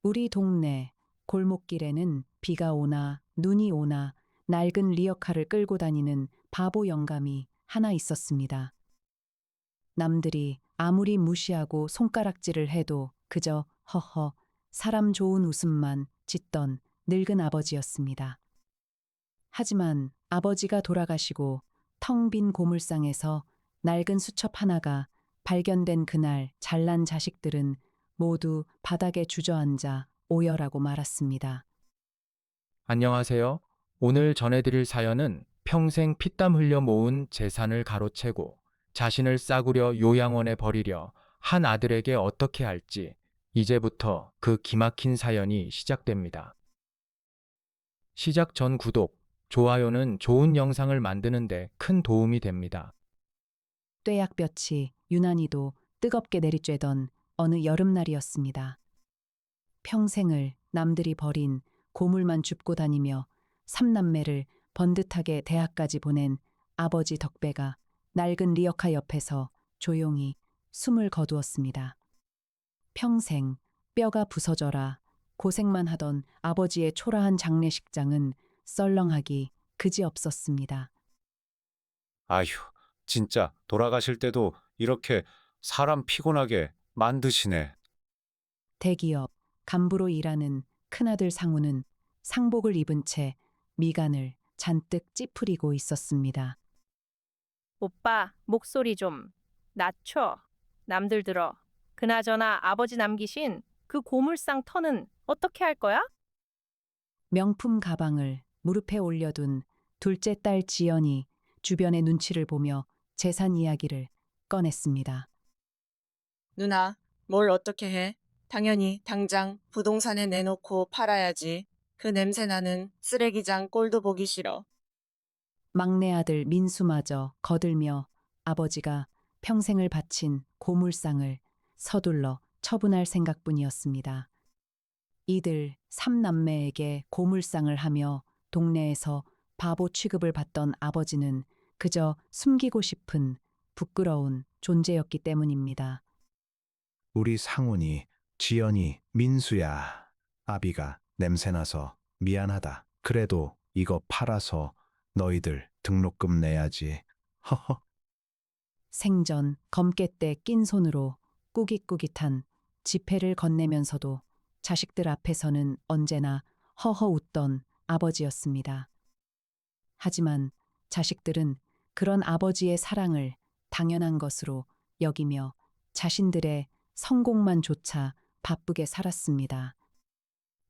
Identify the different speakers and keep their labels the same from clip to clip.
Speaker 1: 우리 동네 골목길에는 비가 오나 눈이 오나 낡은 리어카를 끌고 다니는 바보 영감이 하나 있었습니다. 남들이 아무리 무시하고 손가락질을 해도 그저 허허 사람 좋은 웃음만 짓던 늙은 아버지였습니다. 하지만 아버지가 돌아가시고 텅 빈 고물상에서 낡은 수첩 하나가 발견된 그날 잘난 자식들은 모두 바닥에 주저앉아 오열하고 말았습니다.
Speaker 2: 안녕하세요. 오늘 전해드릴 사연은 평생 피땀 흘려 모은 재산을 가로채고 자신을 싸구려 요양원에 버리려 한 아들에게 어떻게 할지 이제부터 그 기막힌 사연이 시작됩니다. 시작 전 구독, 좋아요는 좋은 영상을 만드는데 큰 도움이 됩니다.
Speaker 1: 뙤약볕이 유난히도 뜨겁게 내리쬐던 어느 여름날이었습니다. 평생을 남들이 버린 고물만 줍고 다니며 삼남매를 번듯하게 대학까지 보낸 아버지 덕배가 낡은 리어카 옆에서 조용히 숨을 거두었습니다. 평생 뼈가 부서져라 고생만 하던 아버지의 초라한 장례식장은 썰렁하기 그지없었습니다.
Speaker 3: 아휴, 진짜 돌아가실 때도 이렇게 사람 피곤하게 만드시네.
Speaker 1: 대기업 간부로 일하는 큰아들 상우는 상복을 입은 채 미간을 잔뜩 찌푸리고 있었습니다.
Speaker 4: 오빠, 목소리 좀 낮춰. 남들 들어. 그나저나 아버지 남기신 그 고물상 터는 어떻게 할 거야?
Speaker 1: 명품 가방을 무릎에 올려둔 둘째 딸 지연이 주변의 눈치를 보며 재산 이야기를 꺼냈습니다.
Speaker 5: 누나, 뭘 어떻게 해? 당연히 당장 부동산에 내놓고 팔아야지. 그 냄새나는 쓰레기장 꼴도 보기 싫어.
Speaker 1: 막내 아들 민수마저 거들며 아버지가 평생을 바친 고물상을 서둘러 처분할 생각뿐이었습니다. 이들 삼남매에게 고물상을 하며 동네에서 바보 취급을 받던 아버지는 그저 숨기고 싶은 부끄러운 존재였기 때문입니다.
Speaker 6: 우리 상훈이, 지연이, 민수야. 아비가 냄새나서 미안하다. 그래도 이거 팔아서 너희들 등록금 내야지. 허허.
Speaker 1: 생전 검게때 낀 손으로 꾸깃꾸깃한 지폐를 건네면서도 자식들 앞에서는 언제나 허허 웃던 아버지였습니다. 하지만 자식들은 그런 아버지의 사랑을 당연한 것으로 여기며 자신들의 성공만 조차 바쁘게 살았습니다.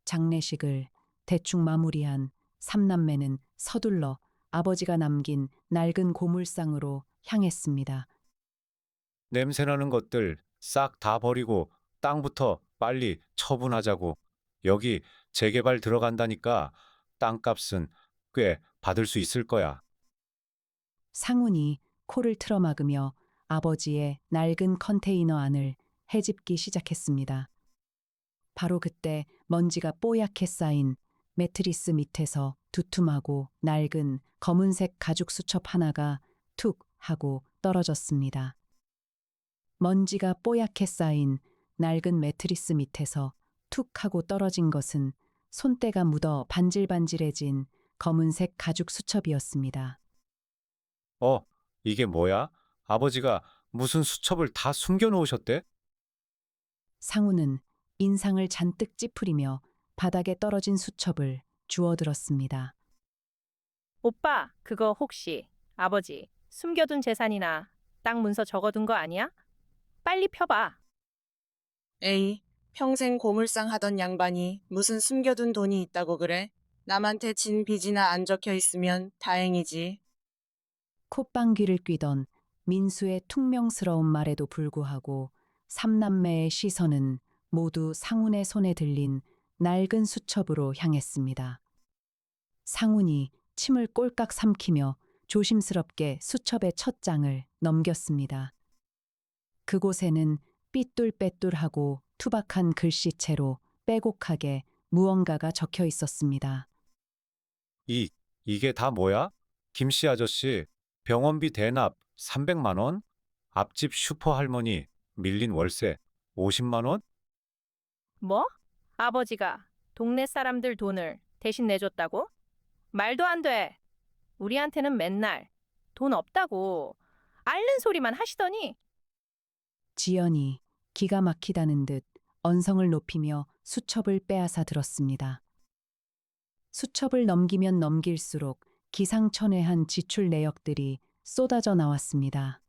Speaker 1: 장례식을 대충 마무리한 삼남매는 서둘러 아버지가 남긴 낡은 고물상으로 향했습니다.
Speaker 3: 냄새나는 것들 싹 다 버리고 땅부터 빨리 처분하자고. 여기 재개발 들어간다니까 땅값은 꽤 받을 수 있을 거야.
Speaker 1: 상훈이 코를 틀어막으며 아버지의 낡은 컨테이너 안을 헤집기 시작했습니다. 바로 그때 먼지가 뽀얗게 쌓인 매트리스 밑에서 두툼하고 낡은 검은색 가죽 수첩 하나가 툭 하고 떨어졌습니다. 먼지가 뽀얗게 쌓인 낡은 매트리스 밑에서 툭 하고 떨어진 것은 손때가 묻어 반질반질해진 검은색 가죽 수첩이었습니다.
Speaker 3: 어, 이게 뭐야? 아버지가 무슨 수첩을 다 숨겨 놓으셨대?
Speaker 1: 상우는 인상을 잔뜩 찌푸리며 바닥에 떨어진 수첩을 주워들었습니다.
Speaker 4: 오빠, 그거 혹시 아버지 숨겨둔 재산이나 땅 문서 적어둔 거 아니야? 빨리 펴봐.
Speaker 5: 에이, 평생 고물상 하던 양반이 무슨 숨겨둔 돈이 있다고 그래? 남한테 진 빚이나 안 적혀 있으면 다행이지.
Speaker 1: 콧방귀를 뀌던 민수의 퉁명스러운 말에도 불구하고 삼남매의 시선은 모두 상훈의 손에 들린 낡은 수첩으로 향했습니다. 상훈이 침을 꼴깍 삼키며 조심스럽게 수첩의 첫 장을 넘겼습니다. 그곳에는 삐뚤빼뚤하고 투박한 글씨체로 빼곡하게 무언가가 적혀 있었습니다.
Speaker 3: 이게 다 뭐야? 김씨 아저씨, 병원비 대납 300만 원? 앞집 슈퍼 할머니 밀린 월세 50만 원?
Speaker 4: 뭐? 아버지가 동네 사람들 돈을 대신 내줬다고? 말도 안 돼. 우리한테는 맨날 돈 없다고 앓는 소리만 하시더니
Speaker 1: 지연이 기가 막히다는 듯 언성을 높이며 수첩을 빼앗아 들었습니다. 수첩을 넘기면 넘길수록 기상천외한 지출 내역들이 쏟아져 나왔습니다.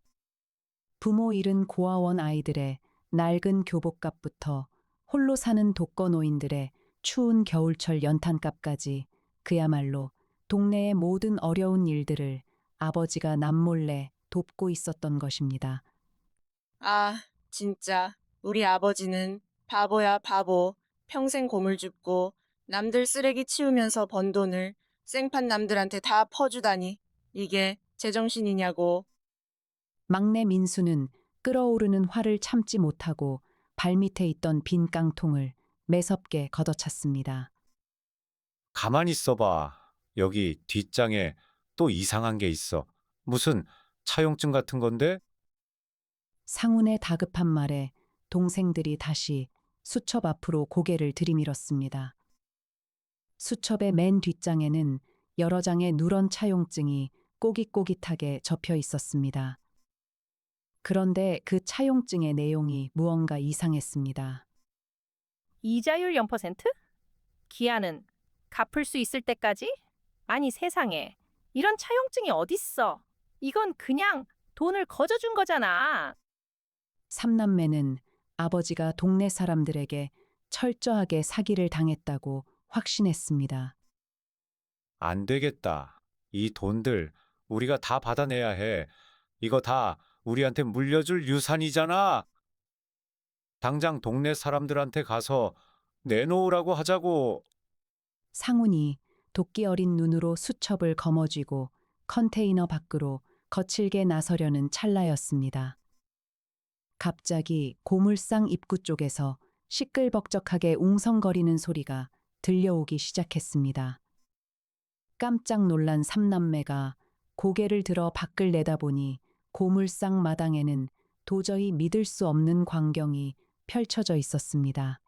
Speaker 1: 부모 잃은 고아원 아이들의 낡은 교복값부터 홀로 사는 독거노인들의 추운 겨울철 연탄값까지 그야말로 동네의 모든 어려운 일들을 아버지가 남몰래 돕고 있었던 것입니다.
Speaker 5: 아, 진짜. 우리 아버지는 바보야, 바보. 평생 고물 줍고 남들 쓰레기 치우면서 번 돈을 생판 남들한테 다 퍼주다니. 이게 제정신이냐고.
Speaker 1: 막내 민수는 끓어오르는 화를 참지 못하고 발밑에 있던 빈 깡통을 매섭게 걷어찼습니다.
Speaker 3: 가만히 있어봐. 여기 뒷장에 또 이상한 게 있어. 무슨 차용증 같은 건데?
Speaker 1: 상훈의 다급한 말에 동생들이 다시 수첩 앞으로 고개를 들이밀었습니다. 수첩의 맨 뒷장에는 여러 장의 누런 차용증이 꼬깃꼬깃하게 접혀 있었습니다. 그런데 그 차용증의 내용이 무언가 이상했습니다.
Speaker 4: 이자율 0%? 기한은 갚을 수 있을 때까지? 아니 세상에. 이런 차용증이 어딨어. 이건 그냥 돈을 거저준 거잖아.
Speaker 1: 삼남매는 아버지가 동네 사람들에게 철저하게 사기를 당했다고 확신했습니다.
Speaker 3: 안 되겠다. 이 돈들 우리가 다 받아내야 해. 이거 다 우리한테 물려줄 유산이잖아. 당장 동네 사람들한테 가서 내놓으라고 하자고.
Speaker 1: 상훈이 도끼 어린 눈으로 수첩을 거머쥐고 컨테이너 밖으로 거칠게 나서려는 찰나였습니다. 갑자기 고물상 입구 쪽에서 시끌벅적하게 웅성거리는 소리가 들려오기 시작했습니다. 깜짝 놀란 삼남매가 고개를 들어 밖을 내다보니 고물상 마당에는 도저히 믿을 수 없는 광경이 펼쳐져 있었습니다.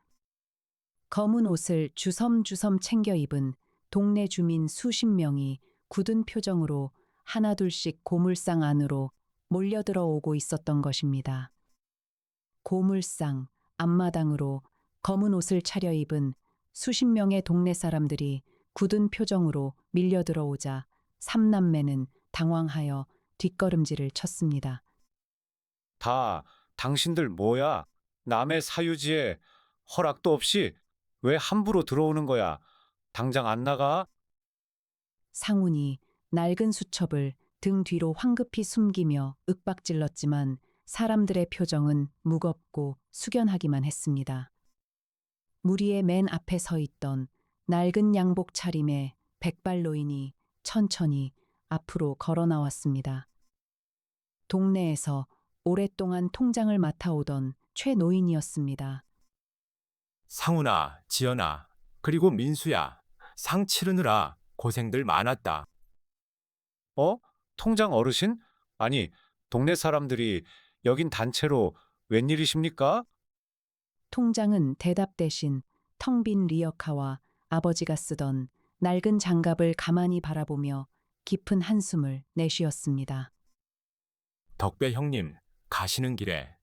Speaker 1: 검은 옷을 주섬주섬 챙겨 입은 동네 주민 수십 명이 굳은 표정으로 하나둘씩 고물상 안으로 몰려들어 오고 있었던 것입니다. 고물상 앞마당으로 검은 옷을 차려입은 수십 명의 동네 사람들이 굳은 표정으로 밀려들어 오자 삼남매는 당황하여 뒷걸음질을 쳤습니다.
Speaker 3: 다 당신들 뭐야? 남의 사유지에 허락도 없이 왜 함부로 들어오는 거야? 당장 안 나가?
Speaker 1: 상훈이 낡은 수첩을 등 뒤로 황급히 숨기며 윽박질렀지만 사람들의 표정은 무겁고 숙연하기만 했습니다. 무리의 맨 앞에 서 있던 낡은 양복 차림의 백발 노인이 천천히 앞으로 걸어 나왔습니다. 동네에서 오랫동안 통장을 맡아오던 최 노인이었습니다.
Speaker 2: 상훈아, 지연아, 그리고 민수야. 상 치르느라 고생들 많았다.
Speaker 3: 어? 통장 어르신? 아니, 동네 사람들이 여긴 단체로 웬일이십니까?
Speaker 1: 통장은 대답 대신 텅 빈 리어카와 아버지가 쓰던 낡은 장갑을 가만히 바라보며 깊은 한숨을 내쉬었습니다.
Speaker 2: 덕배 형님, 가시는 길에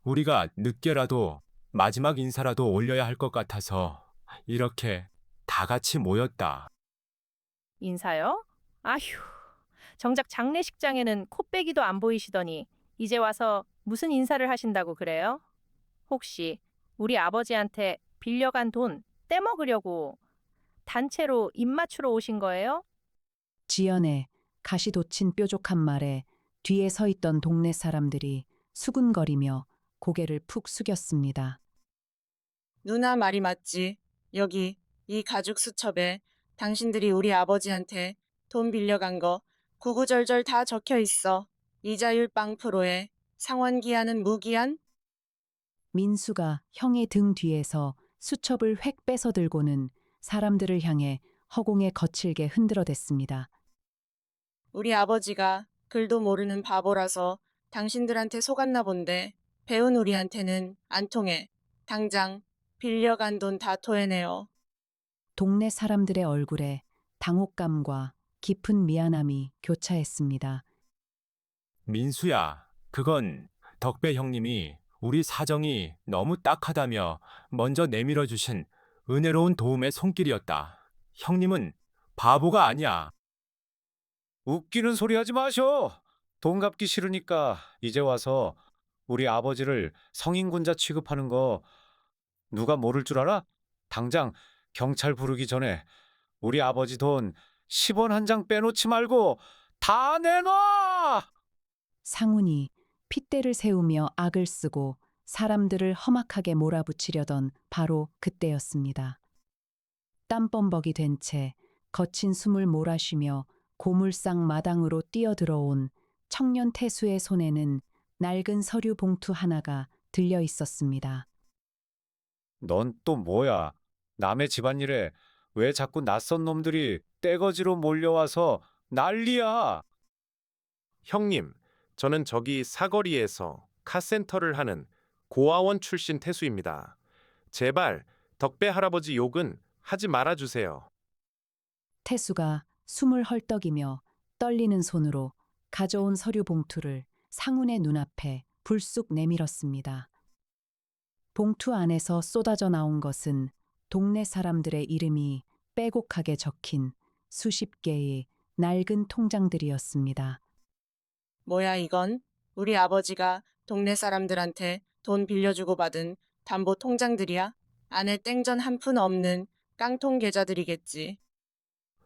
Speaker 2: 우리가 늦게라도 마지막 인사라도 올려야 할 것 같아서 이렇게 다 같이 모였다.
Speaker 4: 인사요? 아휴. 정작 장례식장에는 코빼기도 안 보이시더니 이제 와서 무슨 인사를 하신다고 그래요? 혹시 우리 아버지한테 빌려간 돈 떼먹으려고 단체로 입맞추러 오신 거예요?
Speaker 1: 지연의 가시 돋친 뾰족한 말에 뒤에 서 있던 동네 사람들이 수군거리며 고개를 푹 숙였습니다.
Speaker 5: 누나 말이 맞지. 여기 이 가죽 수첩에 당신들이 우리 아버지한테 돈 빌려간 거 구구절절 다 적혀 있어. 이자율 0%에 상환기한은 무기한?
Speaker 1: 민수가 형의 등 뒤에서 수첩을 획 뺏어 들고는 사람들을 향해 허공에 거칠게 흔들어댔습니다.
Speaker 5: 우리 아버지가 글도 모르는 바보라서 당신들한테 속았나 본데 배운 우리한테는 안 통해. 당장 빌려간 돈 다 토해내요.
Speaker 1: 동네 사람들의 얼굴에 당혹감과 깊은 미안함이 교차했습니다.
Speaker 2: 민수야, 그건 덕배 형님이 우리 사정이 너무 딱하다며 먼저 내밀어 주신 은혜로운 도움의 손길이었다. 형님은 바보가 아니야.
Speaker 3: 웃기는 소리 하지 마셔. 돈 갚기 싫으니까 이제 와서 우리 아버지를 성인군자 취급하는 거 누가 모를 줄 알아? 당장 경찰 부르기 전에 우리 아버지 돈 10원 한 장 빼놓지 말고 다 내놔!
Speaker 1: 상훈이 핏대를 세우며 악을 쓰고 사람들을 험악하게 몰아붙이려던 바로 그때였습니다. 땀범벅이 된 채 거친 숨을 몰아쉬며 고물상 마당으로 뛰어들어온 청년 태수의 손에는 낡은 서류 봉투 하나가 들려 있었습니다.
Speaker 3: 넌 또 뭐야? 남의 집안일에 왜 자꾸 낯선 놈들이 떼거지로 몰려와서 난리야?
Speaker 7: 형님, 저는 저기 사거리에서 카센터를 하는 고아원 출신 태수입니다. 제발 덕배 할아버지 욕은 하지 말아주세요.
Speaker 1: 태수가 숨을 헐떡이며 떨리는 손으로 가져온 서류 봉투를 상훈의 눈앞에 불쑥 내밀었습니다. 봉투 안에서 쏟아져 나온 것은 동네 사람들의 이름이 빼곡하게 적힌 수십 개의 낡은 통장들이었습니다.
Speaker 5: 뭐야 이건? 우리 아버지가 동네 사람들한테 돈 빌려주고 받은 담보 통장들이야? 안에 땡전 한 푼 없는 깡통 계좌들이겠지.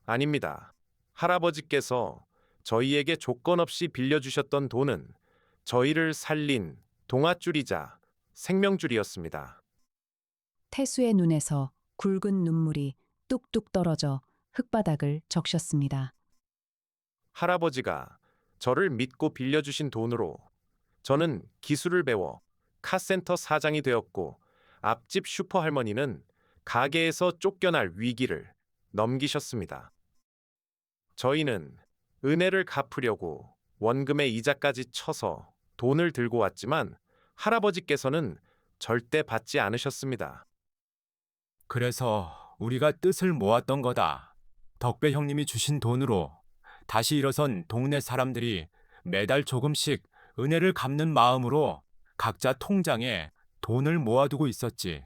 Speaker 7: 아닙니다. 할아버지께서 저희에게 조건 없이 빌려주셨던 돈은 저희를 살린 동아줄이자 생명줄이었습니다.
Speaker 1: 태수의 눈에서 굵은 눈물이 뚝뚝 떨어져 흙바닥을 적셨습니다.
Speaker 7: 할아버지가 저를 믿고 빌려주신 돈으로 저는 기술을 배워 카센터 사장이 되었고 앞집 슈퍼 할머니는 가게에서 쫓겨날 위기를 넘기셨습니다. 저희는 은혜를 갚으려고 원금의 이자까지 쳐서 돈을 들고 왔지만 할아버지께서는 절대 받지 않으셨습니다.
Speaker 2: 그래서 우리가 뜻을 모았던 거다. 덕배 형님이 주신 돈으로 다시 일어선 동네 사람들이 매달 조금씩 은혜를 갚는 마음으로 각자 통장에 돈을 모아두고 있었지.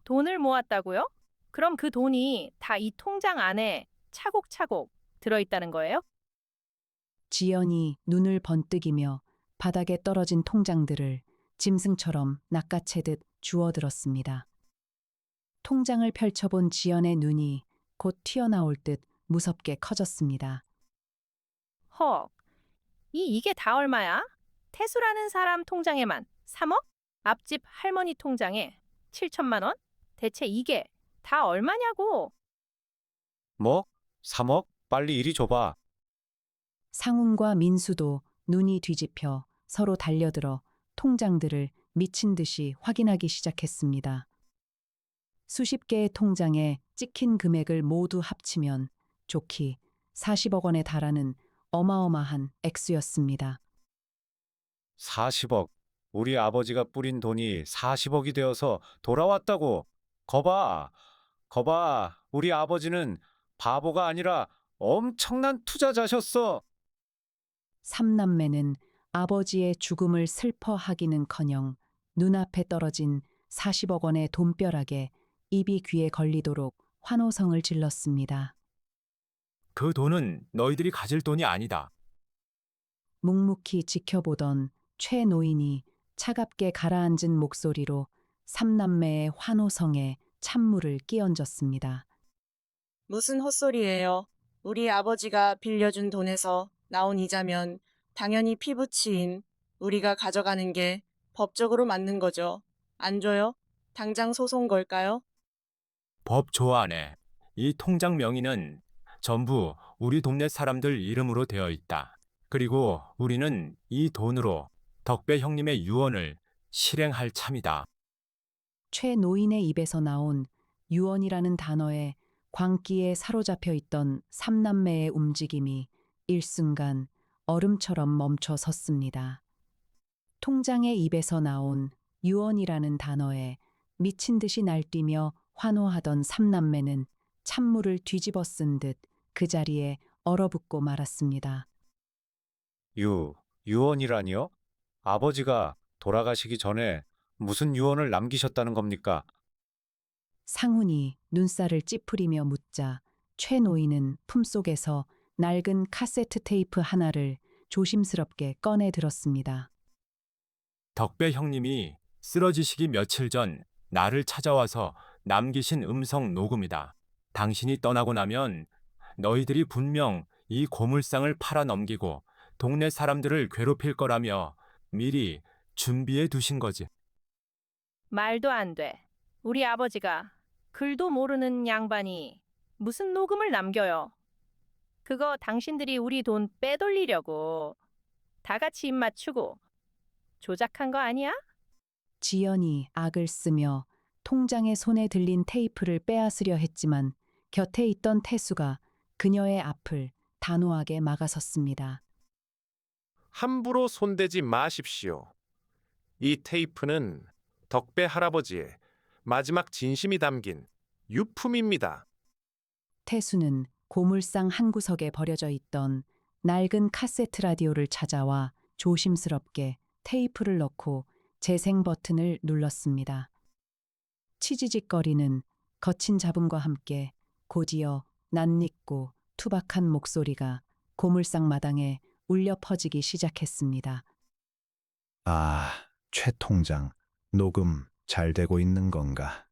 Speaker 4: 돈을 모았다고요? 그럼 그 돈이 다 이 통장 안에 차곡차곡 들어있다는 거예요?
Speaker 1: 지연이 눈을 번뜩이며 바닥에 떨어진 통장들을 짐승처럼 낚아채듯 주워들었습니다. 통장을 펼쳐본 지연의 눈이 곧 튀어나올 듯 무섭게 커졌습니다.
Speaker 4: 헉, 이게 다 얼마야? 태수라는 사람 통장에만 3억? 앞집 할머니 통장에 7천만 원? 대체 이게 다 얼마냐고?
Speaker 3: 뭐? 3억? 빨리 이리 줘봐.
Speaker 1: 상훈과 민수도 눈이 뒤집혀 서로 달려들어 통장들을 미친 듯이 확인하기 시작했습니다. 수십 개의 통장에 찍힌 금액을 모두 합치면 좋기 40억 원에 달하는 어마어마한 액수였습니다.
Speaker 3: 40억. 우리 아버지가 뿌린 돈이 40억이 되어서 돌아왔다고. 거봐. 거봐. 우리 아버지는 바보가 아니라 엄청난 투자자셨어.
Speaker 1: 삼남매는 아버지의 죽음을 슬퍼하기는커녕 눈앞에 떨어진 40억 원의 돈벼락에 입이 귀에 걸리도록 환호성을 질렀습니다.
Speaker 2: 그 돈은 너희들이 가질 돈이 아니다.
Speaker 1: 묵묵히 지켜보던 최 노인이 차갑게 가라앉은 목소리로 삼남매의 환호성에 찬물을 끼얹었습니다.
Speaker 5: 무슨 헛소리예요. 우리 아버지가 빌려준 돈에서 나온 이자면 당연히 피부치인 우리가 가져가는 게 법적으로 맞는 거죠. 안 줘요? 당장 소송 걸까요?
Speaker 2: 법 조안에 이 통장 명의는 전부 우리 동네 사람들 이름으로 되어 있다. 그리고 우리는 이 돈으로 덕배 형님의 유언을 실행할 참이다.
Speaker 1: 최 노인의 입에서 나온 유언이라는 단어에 광기에 사로잡혀 있던 삼남매의 움직임이 일순간 얼음처럼 멈춰 섰습니다. 통장의 입에서 나온 유언이라는 단어에 미친 듯이 날뛰며 환호하던 삼남매는 찬물을 뒤집어 쓴 듯 그 자리에 얼어붙고 말았습니다.
Speaker 3: 유언이라니요? 아버지가 돌아가시기 전에 무슨 유언을 남기셨다는 겁니까?
Speaker 1: 상훈이 눈살을 찌푸리며 묻자 최 노인은 품속에서 낡은 카세트 테이프 하나를 조심스럽게 꺼내 들었습니다.
Speaker 2: 덕배 형님이 쓰러지시기 며칠 전 나를 찾아와서 남기신 음성 녹음이다. 당신이 떠나고 나면 너희들이 분명 이 고물상을 팔아 넘기고 동네 사람들을 괴롭힐 거라며 미리 준비해 두신 거지.
Speaker 4: 말도 안 돼. 우리 아버지가 글도 모르는 양반이 무슨 녹음을 남겨요. 그거 당신들이 우리 돈 빼돌리려고 다 같이 입 맞추고 조작한 거 아니야?
Speaker 1: 지연이 악을 쓰며 통장에 손에 들린 테이프를 빼앗으려 했지만 곁에 있던 태수가 그녀의 앞을 단호하게 막아섰습니다.
Speaker 7: 함부로 손대지 마십시오. 이 테이프는 덕배 할아버지의 마지막 진심이 담긴 유품입니다.
Speaker 1: 태수는 고물상 한 구석에 버려져 있던 낡은 카세트 라디오를 찾아와 조심스럽게 테이프를 넣고 재생 버튼을 눌렀습니다. 치지직거리는 거친 잡음과 함께 곧이어 낯익고 투박한 목소리가 고물상 마당에 울려 퍼지기 시작했습니다.
Speaker 6: 아, 최 통장, 녹음 잘 되고 있는 건가?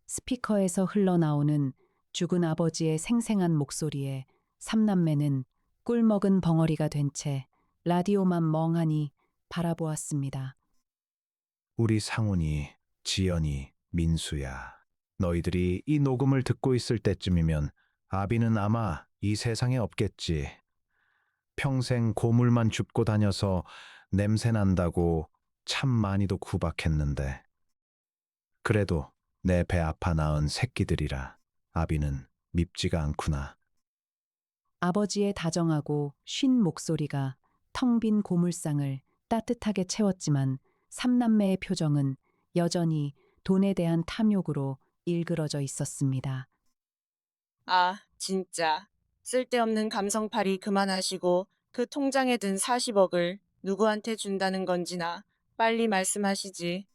Speaker 1: 스피커에서 흘러나오는 죽은 아버지의 생생한 목소리에 삼남매는 꿀먹은 벙어리가 된 채 라디오만 멍하니 바라보았습니다.
Speaker 6: 우리 상훈이, 지연이, 민수야. 너희들이 이 녹음을 듣고 있을 때쯤이면 아비는 아마 이 세상에 없겠지. 평생 고물만 줍고 다녀서 냄새 난다고 참 많이도 구박했는데. 그래도 내 배 아파 낳은 새끼들이라 아비는 밉지가 않구나.
Speaker 1: 아버지의 다정하고 쉰 목소리가 텅 빈 고물상을 따뜻하게 채웠지만 삼남매의 표정은 여전히 돈에 대한 탐욕으로 일그러져 있었습니다.
Speaker 5: 아, 진짜. 쓸데없는 감성팔이 그만하시고 그 통장에 든 40억을 누구한테 준다는 건지나 빨리 말씀하시지.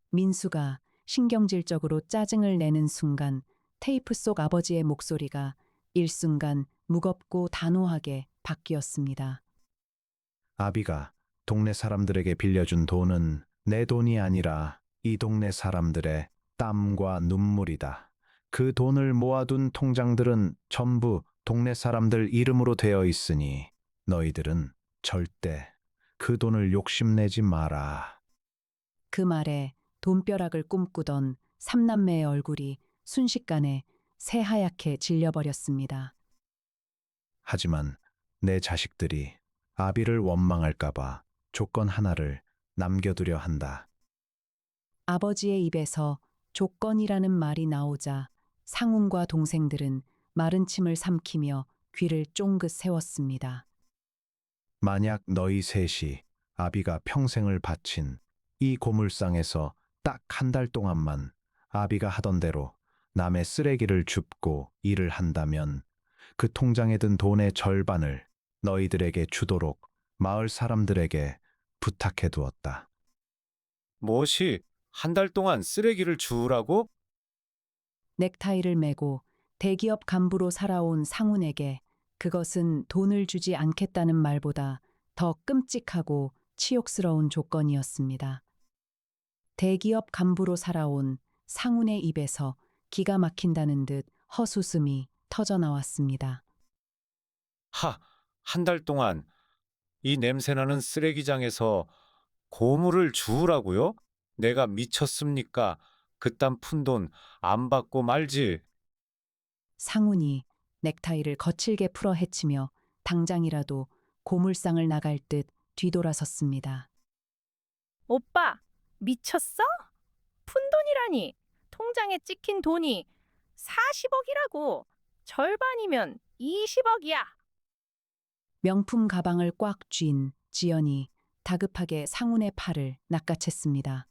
Speaker 1: 민수가 신경질적으로 짜증을 내는 순간 테이프 속 아버지의 목소리가 일순간 무겁고 단호하게 바뀌었습니다.
Speaker 6: 아비가 동네 사람들에게 빌려준 돈은 내 돈이 아니라 이 동네 사람들의 땀과 눈물이다. 그 돈을 모아둔 통장들은 전부 동네 사람들 이름으로 되어 있으니 너희들은 절대 그 돈을 욕심내지 마라.
Speaker 1: 그 말에 돈벼락을 꿈꾸던 삼남매의 얼굴이 순식간에 새하얗게 질려버렸습니다.
Speaker 6: 하지만 내 자식들이 아비를 원망할까봐 조건 하나를 남겨두려 한다.
Speaker 1: 아버지의 입에서 조건이라는 말이 나오자 상훈과 동생들은 마른 침을 삼키며 귀를 쫑긋 세웠습니다.
Speaker 6: 만약 너희 셋이 아비가 평생을 바친 이 고물상에서 딱 한 달 동안만 아비가 하던 대로 남의 쓰레기를 줍고 일을 한다면 그 통장에 든 돈의 절반을 너희들에게 주도록 마을 사람들에게 부탁해 두었다.
Speaker 3: 무엇이 한 달 동안 쓰레기를 주우라고?
Speaker 1: 넥타이를 메고 대기업 간부로 살아온 상훈에게 그것은 돈을 주지 않겠다는 말보다 더 끔찍하고 치욕스러운 조건이었습니다. 대기업 간부로 살아온 상훈의 입에서 기가 막힌다는 듯 헛웃음이 터져나왔습니다.
Speaker 3: 한 달 동안 이 냄새나는 쓰레기장에서 고물을 주우라고요? 내가 미쳤습니까? 그딴 푼돈 안 받고 말지.
Speaker 1: 상훈이 넥타이를 거칠게 풀어 헤치며 당장이라도 고물상을 나갈 듯 뒤돌아섰습니다.
Speaker 4: 오빠, 미쳤어? 푼돈이라니. 통장에 찍힌 돈이 40억이라고. 절반이면 20억이야.
Speaker 1: 명품 가방을 꽉 쥔 지연이 다급하게 상훈의 팔을 낚아챘습니다.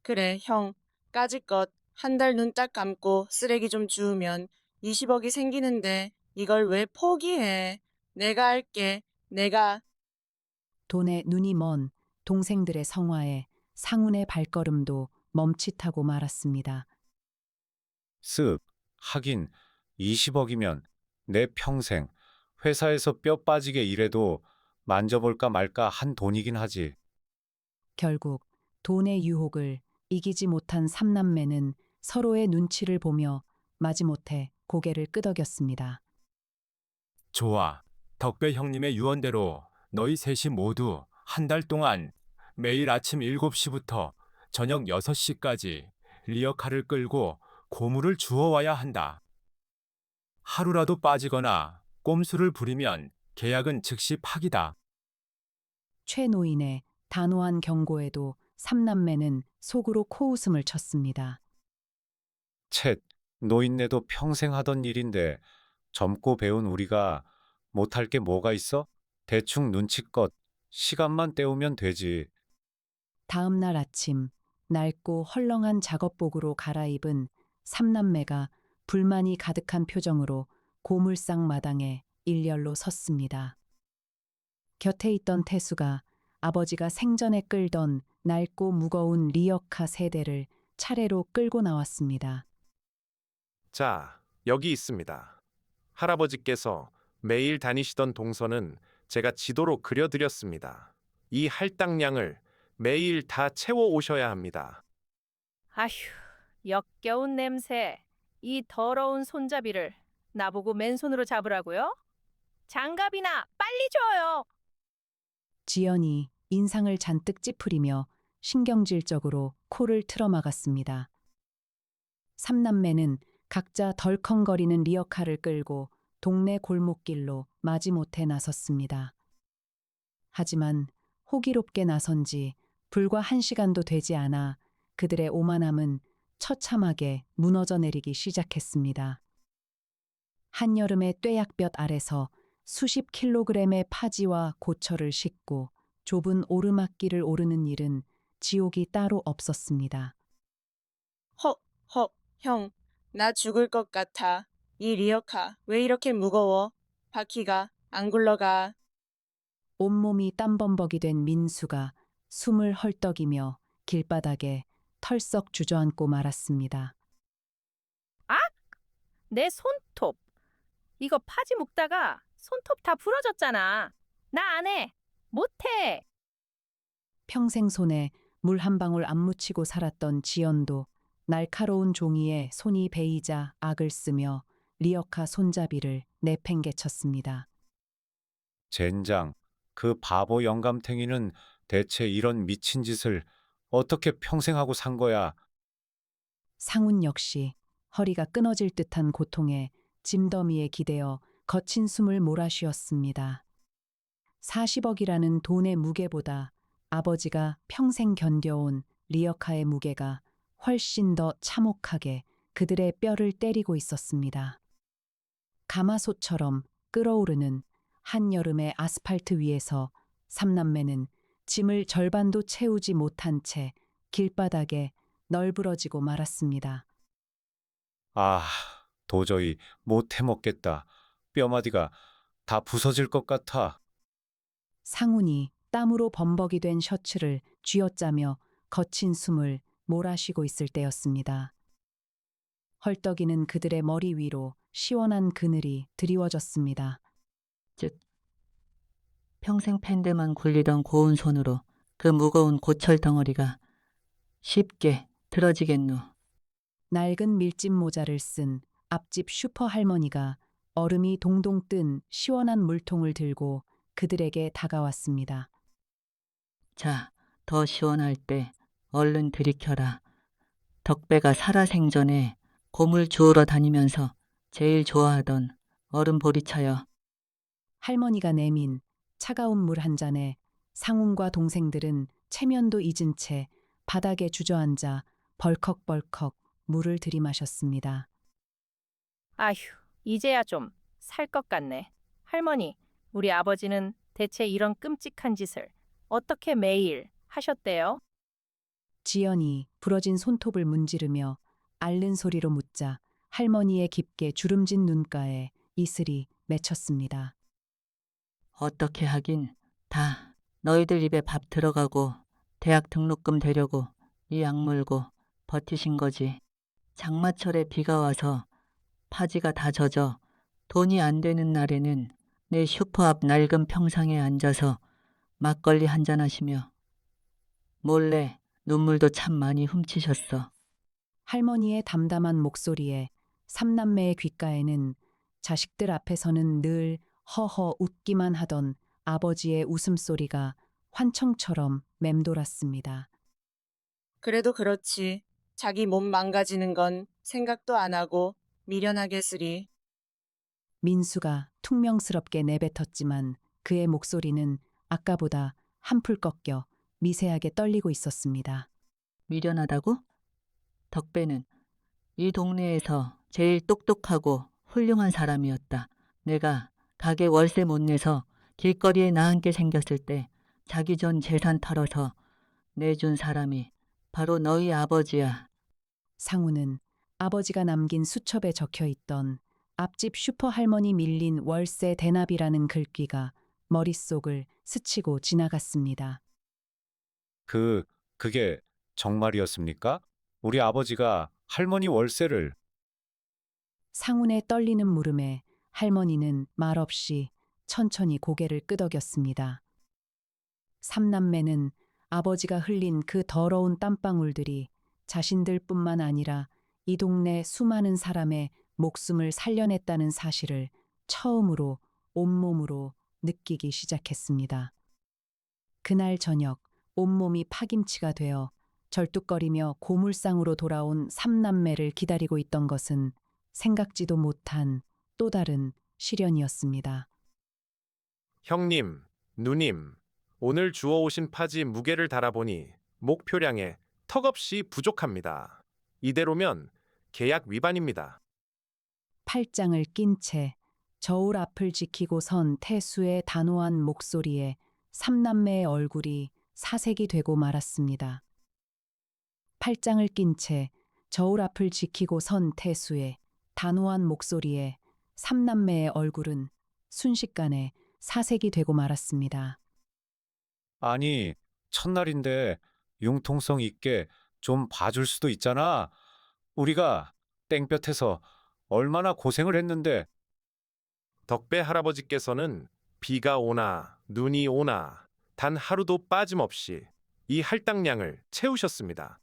Speaker 5: 그래, 형. 까짓것 한 달 눈 딱 감고 쓰레기 좀 주우면 20억이 생기는데 이걸 왜 포기해? 내가 할게. 내가.
Speaker 1: 돈에 눈이 먼 동생들의 성화에 상훈의 발걸음도 멈칫하고 말았습니다.
Speaker 3: 쓱. 하긴 20억이면 내 평생 회사에서 뼈 빠지게 일해도 만져볼까 말까 한 돈이긴 하지.
Speaker 1: 결국 돈의 유혹을 이기지 못한 삼남매는 서로의 눈치를 보며 마지못해 고개를 끄덕였습니다.
Speaker 2: 좋아. 덕배 형님의 유언대로 너희 셋이 모두 한 달 동안 매일 아침 7시부터 저녁 6시까지 리어카를 끌고 고물을 주워와야 한다. 하루라도 빠지거나 꼼수를 부리면 계약은 즉시 파기다.
Speaker 1: 최 노인의 단호한 경고에도 삼남매는 속으로 코웃음을 쳤습니다.
Speaker 3: 쳇, 노인네도 평생 하던 일인데 젊고 배운 우리가 못할 게 뭐가 있어? 대충 눈치껏 시간만 때우면 되지.
Speaker 1: 다음 날 아침 낡고 헐렁한 작업복으로 갈아입은 삼남매가 불만이 가득한 표정으로 고물상 마당에 일렬로 섰습니다. 곁에 있던 태수가 아버지가 생전에 끌던 낡고 무거운 리어카 세대를 차례로 끌고 나왔습니다.
Speaker 7: 자, 여기 있습니다. 할아버지께서 매일 다니시던 동선은 제가 지도로 그려드렸습니다. 이 할당량을 매일 다 채워 오셔야 합니다.
Speaker 4: 아휴, 역겨운 냄새. 이 더러운 손잡이를 나보고 맨손으로 잡으라고요? 장갑이나 빨리 줘요.
Speaker 1: 지연이 인상을 잔뜩 찌푸리며 신경질적으로 코를 틀어막았습니다. 삼남매는 각자 덜컹거리는 리어카를 끌고 동네 골목길로 마지못해 나섰습니다. 하지만 호기롭게 나선 지 불과 1시간도 되지 않아 그들의 오만함은 처참하게 무너져 내리기 시작했습니다. 한여름의 뙤약볕 아래서 수십 킬로그램의 파지와 고철을 싣고 좁은 오르막길을 오르는 일은 지옥이 따로 없었습니다.
Speaker 5: 형. 나 죽을 것 같아. 이 리어카 왜 이렇게 무거워? 바퀴가 안 굴러가.
Speaker 1: 온몸이 땀범벅이 된 민수가 숨을 헐떡이며 길바닥에 털썩 주저앉고 말았습니다.
Speaker 4: 내 손톱. 이거 파지 묶다가 손톱 다 부러졌잖아. 나 안 해. 못 해.
Speaker 1: 평생 손에 물 한 방울 안 묻히고 살았던 지연도 날카로운 종이에 손이 베이자 악을 쓰며 리어카 손잡이를 내팽개쳤습니다.
Speaker 3: 젠장, 그 바보 영감탱이는 대체 이런 미친 짓을 어떻게 평생 하고 산 거야?
Speaker 1: 상훈 역시 허리가 끊어질 듯한 고통에 짐더미에 기대어 거친 숨을 몰아쉬었습니다. 40억이라는 돈의 무게보다 아버지가 평생 견뎌온 리어카의 무게가 훨씬 더 참혹하게 그들의 뼈를 때리고 있었습니다. 가마솥처럼 끓어오르는 한여름의 아스팔트 위에서 삼남매는 짐을 절반도 채우지 못한 채 길바닥에 널브러지고 말았습니다.
Speaker 3: 아, 도저히 못 해먹겠다. 뼈마디가 다 부서질 것 같아.
Speaker 1: 상훈이 땀으로 범벅이 된 셔츠를 쥐어짜며 거친 숨을 몰아쉬고 있을 때였습니다. 헐떡이는 그들의 머리 위로 시원한 그늘이 드리워졌습니다.
Speaker 8: 즉 평생 팬들만 굴리던 고운 손으로 그 무거운 고철 덩어리가 쉽게 들어지겠노.
Speaker 1: 낡은 밀짚 모자를 쓴 앞집 슈퍼 할머니가 얼음이 동동 뜬 시원한 물통을 들고 그들에게 다가왔습니다.
Speaker 8: 자, 더 시원할 때 얼른 들이켜라. 덕배가 살아생전에 고물 주우러 다니면서 제일 좋아하던 얼음 보리차여.
Speaker 1: 할머니가 내민 차가운 물 한 잔에 상훈과 동생들은 체면도 잊은 채 바닥에 주저앉아 벌컥벌컥 물을 들이마셨습니다.
Speaker 4: 아휴, 이제야 좀 살 것 같네. 할머니, 우리 아버지는 대체 이런 끔찍한 짓을 어떻게 매일 하셨대요?
Speaker 1: 지연이 부러진 손톱을 문지르며 앓는 소리로 묻자 할머니의 깊게 주름진 눈가에 이슬이 맺혔습니다.
Speaker 8: 어떻게 하긴 다 너희들 입에 밥 들어가고 대학 등록금 되려고 이 악물고 버티신 거지. 장마철에 비가 와서 파지가 다 젖어 돈이 안 되는 날에는 내 슈퍼 앞 낡은 평상에 앉아서 막걸리 한잔 하시며 몰래 눈물도 참 많이 훔치셨어.
Speaker 1: 할머니의 담담한 목소리에 삼남매의 귓가에는 자식들 앞에서는 늘 허허 웃기만 하던 아버지의 웃음소리가 환청처럼 맴돌았습니다.
Speaker 5: 그래도 그렇지. 자기 몸 망가지는 건 생각도 안 하고 미련하겠으리.
Speaker 1: 민수가 퉁명스럽게 내뱉었지만 그의 목소리는 아까보다 한풀 꺾여 미세하게 떨리고 있었습니다.
Speaker 8: 미련하다고? 덕배는 이 동네에서 제일 똑똑하고 훌륭한 사람이었다. 내가 가게 월세 못 내서 길거리에 나앉게 생겼을 때 자기 전 재산 털어서 내준 사람이 바로 너희 아버지야.
Speaker 1: 상우는 아버지가 남긴 수첩에 적혀 있던 앞집 슈퍼 할머니 밀린 월세 대납이라는 글귀가 머릿속을 스치고 지나갔습니다.
Speaker 3: 그게 정말이었습니까? 우리 아버지가 할머니 월세를
Speaker 1: 상운의 떨리는 물음에 할머니는 말없이 천천히 고개를 끄덕였습니다. 삼남매는 아버지가 흘린 그 더러운 땀방울들이 자신들뿐만 아니라 이 동네 수많은 사람의 목숨을 살려냈다는 사실을 처음으로 온몸으로 느끼기 시작했습니다. 그날 저녁 온몸이 파김치가 되어 절뚝거리며 고물상으로 돌아온 삼남매를 기다리고 있던 것은 생각지도 못한 또 다른 시련이었습니다.
Speaker 7: 형님, 누님, 오늘 주워오신 파지 무게를 달아보니 목표량에 턱없이 부족합니다. 이대로면 계약 위반입니다.
Speaker 1: 팔짱을 낀 채 저울 앞을 지키고 선 태수의 단호한 목소리에 삼남매의 얼굴이 사색이 되고 말았습니다. 팔짱을 낀 채 저울 앞을 지키고 선 태수의 단호한 목소리에 삼남매의 얼굴은 순식간에 사색이 되고 말았습니다.
Speaker 3: 아니, 첫날인데 융통성 있게 좀 봐줄 수도 있잖아. 우리가 땡볕에서 얼마나 고생을 했는데.
Speaker 7: 덕배 할아버지께서는 비가 오나 눈이 오나 단 하루도 빠짐없이 이 할당량을 채우셨습니다.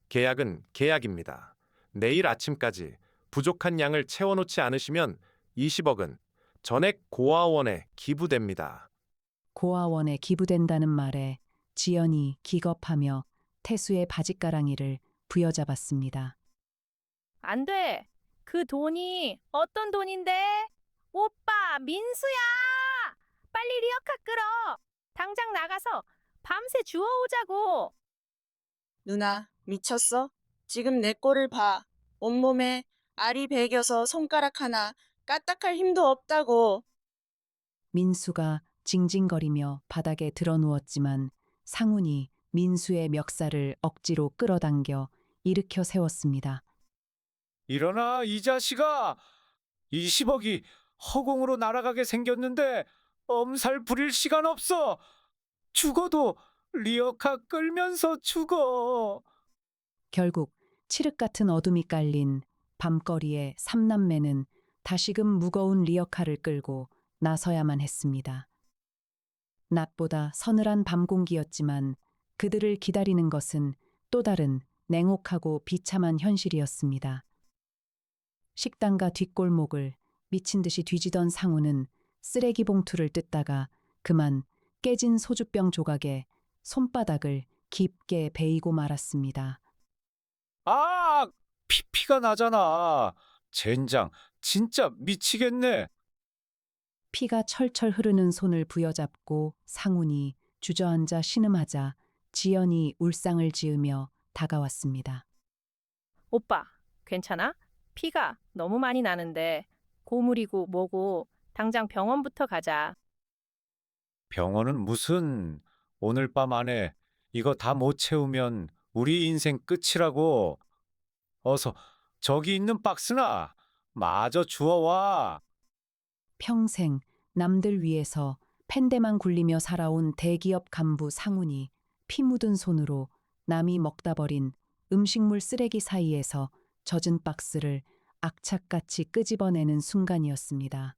Speaker 7: 계약은 계약입니다. 내일 아침까지 부족한 양을 채워놓지 않으시면 20억은 전액 고아원에 기부됩니다.
Speaker 1: 고아원에 기부된다는 말에 지연이 기겁하며 태수의 바짓가랑이를 부여잡았습니다.
Speaker 4: 안 돼. 그 돈이 어떤 돈인데? 오빠, 민수야! 빨리 리어카 끌어. 당장 나가서 밤새 주워오자고.
Speaker 5: 누나, 미쳤어? 지금 내 꼴을 봐. 온몸에 알이 배겨서 손가락 하나 까딱할 힘도 없다고.
Speaker 1: 민수가 징징거리며 바닥에 드러누웠지만 상훈이 민수의 멱살을 억지로 끌어당겨 일으켜 세웠습니다.
Speaker 3: 일어나, 이 자식아! 20억이 허공으로 날아가게 생겼는데 엄살 부릴 시간 없어! 죽어도 리어카 끌면서 죽어!
Speaker 1: 결국 칠흑 같은 어둠이 깔린 밤거리에 삼남매는 다시금 무거운 리어카를 끌고 나서야만 했습니다. 낮보다 서늘한 밤 공기였지만 그들을 기다리는 것은 또 다른 냉혹하고 비참한 현실이었습니다. 식당가 뒷골목을 미친 듯이 뒤지던 상우는 쓰레기 봉투를 뜯다가 그만 깨진 소주병 조각에 손바닥을 깊게 베이고 말았습니다.
Speaker 3: 아! 피가 나잖아. 젠장, 진짜 미치겠네.
Speaker 1: 피가 철철 흐르는 손을 부여잡고 상훈이 주저앉아 신음하자 지연이 울상을 지으며 다가왔습니다.
Speaker 4: 오빠, 괜찮아? 피가 너무 많이 나는데 고물이고 뭐고 당장 병원부터 가자.
Speaker 3: 병원은 무슨 오늘 밤 안에 이거 다 못 채우면 우리 인생 끝이라고. 어서 저기 있는 박스나 마저 주워와.
Speaker 1: 평생 남들 위해서 펜대만 굴리며 살아온 대기업 간부 상훈이 피 묻은 손으로 남이 먹다 버린 음식물 쓰레기 사이에서 젖은 박스를 악착같이 끄집어내는 순간이었습니다.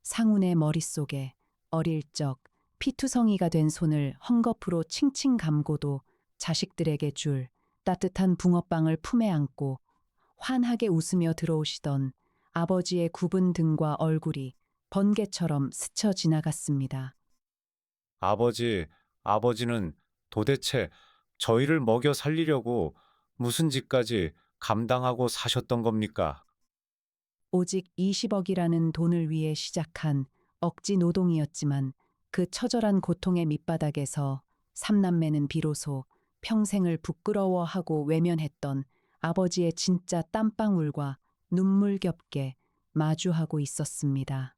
Speaker 1: 상훈의 머릿속에 어릴 적 피투성이가 된 손을 헝겊으로 칭칭 감고도 자식들에게 줄 따뜻한 붕어빵을 품에 안고 환하게 웃으며 들어오시던 아버지의 굽은 등과 얼굴이 번개처럼 스쳐 지나갔습니다.
Speaker 3: 아버지는 도대체 저희를 먹여 살리려고 무슨 짓까지 감당하고 사셨던 겁니까?
Speaker 1: 오직 20억이라는 돈을 위해 시작한 억지 노동이었지만 그 처절한 고통의 밑바닥에서 삼남매는 비로소 평생을 부끄러워하고 외면했던 아버지의 진짜 땀방울과 눈물겹게 마주하고 있었습니다.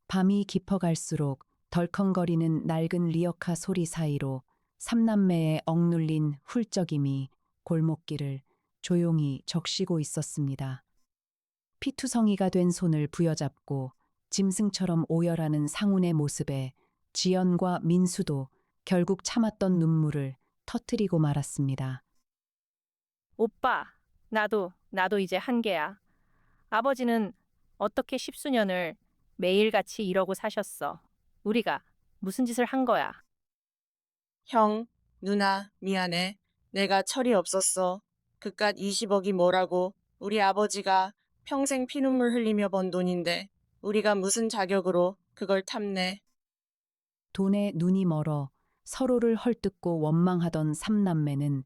Speaker 1: 밤이 깊어갈수록 덜컹거리는 낡은 리어카 소리 사이로 삼남매의 억눌린 훌쩍임이 골목길을 조용히 적시고 있었습니다. 피투성이가 된 손을 부여잡고 짐승처럼 오열하는 상훈의 모습에 지연과 민수도 결국 참았던 눈물을 터뜨리고 말았습니다.
Speaker 4: 오빠, 나도 이제 한계야. 아버지는 어떻게 십수년을 매일같이 이러고 사셨어. 우리가 무슨 짓을 한 거야?
Speaker 5: 형, 누나, 미안해. 내가 철이 없었어. 그깟 20억이 뭐라고. 우리 아버지가 평생 피눈물 흘리며 번 돈인데 우리가 무슨 자격으로 그걸 탐내.
Speaker 1: 돈에 눈이 멀어 서로를 헐뜯고 원망하던 삼남매는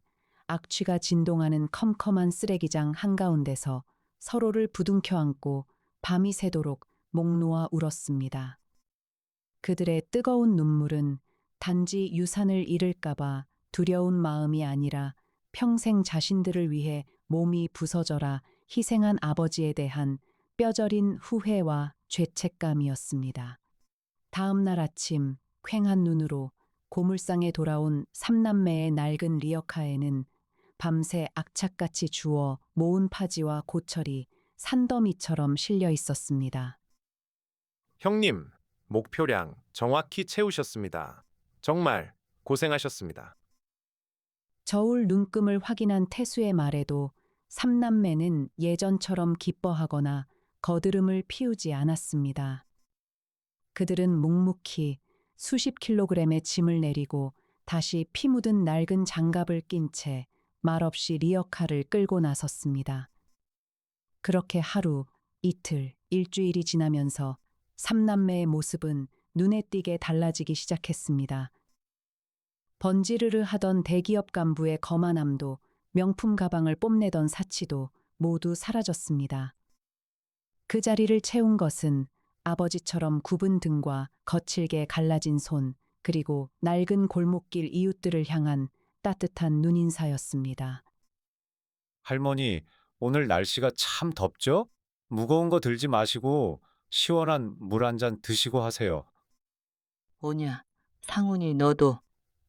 Speaker 1: 악취가 진동하는 컴컴한 쓰레기장 한가운데서 서로를 부둥켜 안고 밤이 새도록 목 놓아 울었습니다. 그들의 뜨거운 눈물은 단지 유산을 잃을까봐 두려운 마음이 아니라 평생 자신들을 위해 몸이 부서져라 희생한 아버지에 대한 뼈저린 후회와 죄책감이었습니다. 다음 날 아침 퀭한 눈으로 고물상에 돌아온 삼남매의 낡은 리어카에는 밤새 악착같이 주워 모은 파지와 고철이 산더미처럼 실려 있었습니다.
Speaker 7: 형님, 목표량 정확히 채우셨습니다. 정말 고생하셨습니다.
Speaker 1: 저울 눈금을 확인한 태수의 말에도 삼남매는 예전처럼 기뻐하거나 거드름을 피우지 않았습니다. 그들은 묵묵히 수십 킬로그램의 짐을 내리고 다시 피 묻은 낡은 장갑을 낀 채 말없이 리어카를 끌고 나섰습니다. 그렇게 하루, 이틀, 일주일이 지나면서 삼남매의 모습은 눈에 띄게 달라지기 시작했습니다. 번지르르 하던 대기업 간부의 거만함도 명품 가방을 뽐내던 사치도 모두 사라졌습니다. 그 자리를 채운 것은 아버지처럼 굽은 등과 거칠게 갈라진 손, 그리고 낡은 골목길 이웃들을 향한 따뜻한 눈인사였습니다.
Speaker 3: 할머니, 오늘 날씨가 참 덥죠? 무거운 거 들지 마시고 시원한 물 한 잔 드시고 하세요.
Speaker 8: 오냐, 상훈이 너도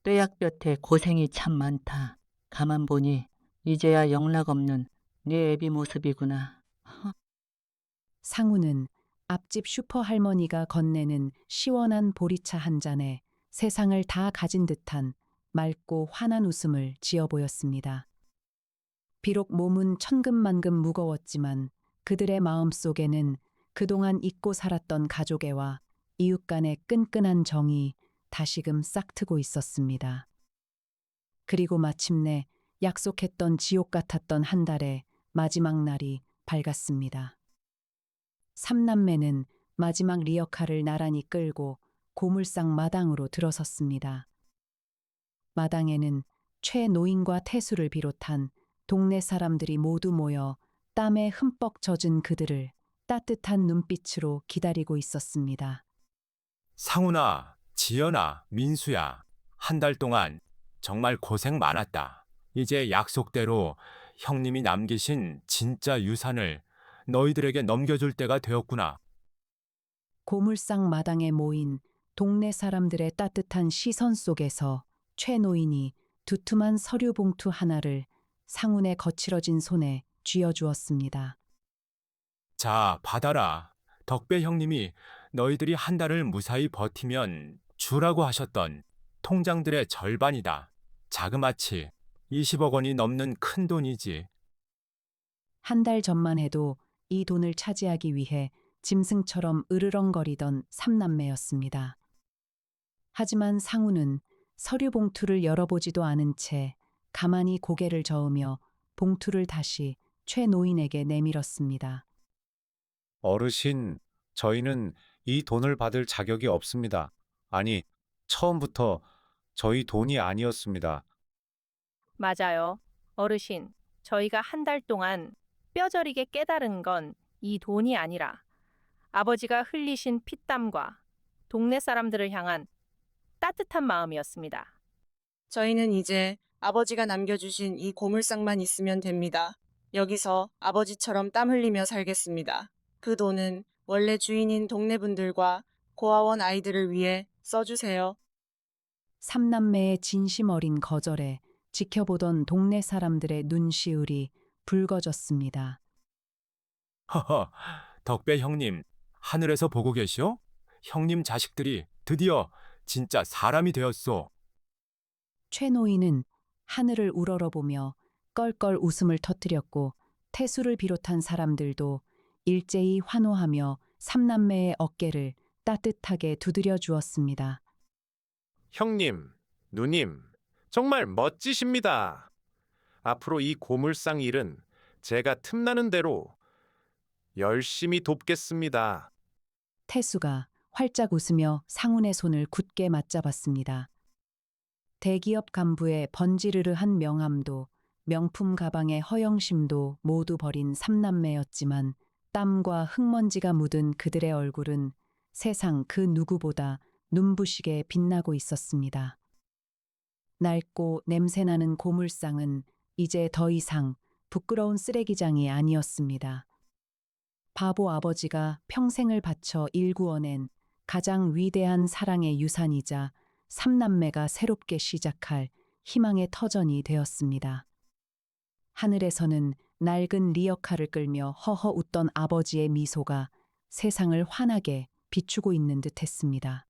Speaker 8: 뼈약볕에 고생이 참 많다. 가만 보니 이제야 영락없는 네 애비 모습이구나.
Speaker 1: 상우는 앞집 슈퍼 할머니가 건네는 시원한 보리차 한 잔에 세상을 다 가진 듯한 맑고 환한 웃음을 지어 보였습니다. 비록 몸은 천근만근 무거웠지만 그들의 마음 속에는 그동안 잊고 살았던 가족애와 이웃 간의 끈끈한 정이 다시금 싹트고 있었습니다. 그리고 마침내 약속했던 지옥 같았던 한 달의 마지막 날이 밝았습니다. 삼남매는 마지막 리어카를 나란히 끌고 고물상 마당으로 들어섰습니다. 마당에는 최 노인과 태수를 비롯한 동네 사람들이 모두 모여 땀에 흠뻑 젖은 그들을 따뜻한 눈빛으로 기다리고 있었습니다.
Speaker 9: 상훈아, 지연아, 민수야, 한 달 동안 정말 고생 많았다. 이제 약속대로 형님이 남기신 진짜 유산을 너희들에게 넘겨줄 때가 되었구나.
Speaker 1: 고물상 마당에 모인 동네 사람들의 따뜻한 시선 속에서 최 노인이 두툼한 서류 봉투 하나를 상훈의 거칠어진 손에 쥐어주었습니다.
Speaker 9: 자, 받아라. 덕배 형님이 너희들이 한 달을 무사히 버티면 주라고 하셨던 통장들의 절반이다. 자그마치 20억 원이 넘는 큰 돈이지.
Speaker 1: 한 달 전만 해도 이 돈을 차지하기 위해 짐승처럼 으르렁거리던 삼남매였습니다. 하지만 상우는 서류 봉투를 열어보지도 않은 채 가만히 고개를 저으며 봉투를 다시 최 노인에게 내밀었습니다.
Speaker 3: 어르신, 저희는 이 돈을 받을 자격이 없습니다. 아니, 처음부터 저희 돈이 아니었습니다.
Speaker 4: 맞아요. 어르신, 저희가 한 달 동안 뼈저리게 깨달은 건 이 돈이 아니라 아버지가 흘리신 피땀과 동네 사람들을 향한 따뜻한 마음이었습니다.
Speaker 5: 저희는 이제 아버지가 남겨주신 이 고물상만 있으면 됩니다. 여기서 아버지처럼 땀 흘리며 살겠습니다. 그 돈은 원래 주인인 동네 분들과 고아원 아이들을 위해 써주세요.
Speaker 1: 삼남매의 진심 어린 거절에 지켜보던 동네 사람들의 눈시울이 붉어졌습니다.
Speaker 9: 허허, 덕배 형님, 하늘에서 보고 계시오? 형님 자식들이 드디어 진짜 사람이 되었소.
Speaker 1: 최 노인은 하늘을 우러러보며 껄껄 웃음을 터뜨렸고 태수를 비롯한 사람들도 일제히 환호하며 삼남매의 어깨를 따뜻하게 두드려 주었습니다.
Speaker 7: 형님, 누님, 정말 멋지십니다. 앞으로 이 고물상 일은 제가 틈나는 대로 열심히 돕겠습니다.
Speaker 1: 태수가 활짝 웃으며 상훈의 손을 굳게 맞잡았습니다. 대기업 간부의 번지르르한 명함도 명품 가방의 허영심도 모두 버린 삼남매였지만 땀과 흙먼지가 묻은 그들의 얼굴은 세상 그 누구보다 눈부시게 빛나고 있었습니다. 낡고 냄새나는 고물상은 이제 더 이상 부끄러운 쓰레기장이 아니었습니다. 바보 아버지가 평생을 바쳐 일구어낸 가장 위대한 사랑의 유산이자 삼남매가 새롭게 시작할 희망의 터전이 되었습니다. 하늘에서는 낡은 리어카를 끌며 허허 웃던 아버지의 미소가 세상을 환하게 비추고 있는 듯했습니다.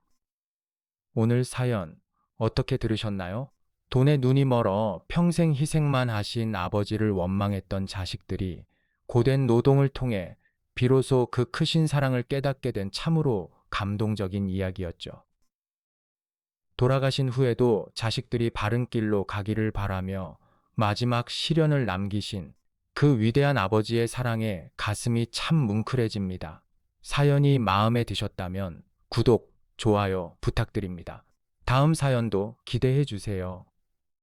Speaker 2: 오늘 사연 어떻게 들으셨나요? 돈에 눈이 멀어 평생 희생만 하신 아버지를 원망했던 자식들이 고된 노동을 통해 비로소 그 크신 사랑을 깨닫게 된 참으로 감동적인 이야기였죠. 돌아가신 후에도 자식들이 바른 길로 가기를 바라며 마지막 시련을 남기신 그 위대한 아버지의 사랑에 가슴이 참 뭉클해집니다. 사연이 마음에 드셨다면 구독, 좋아요 부탁드립니다. 다음 사연도 기대해 주세요.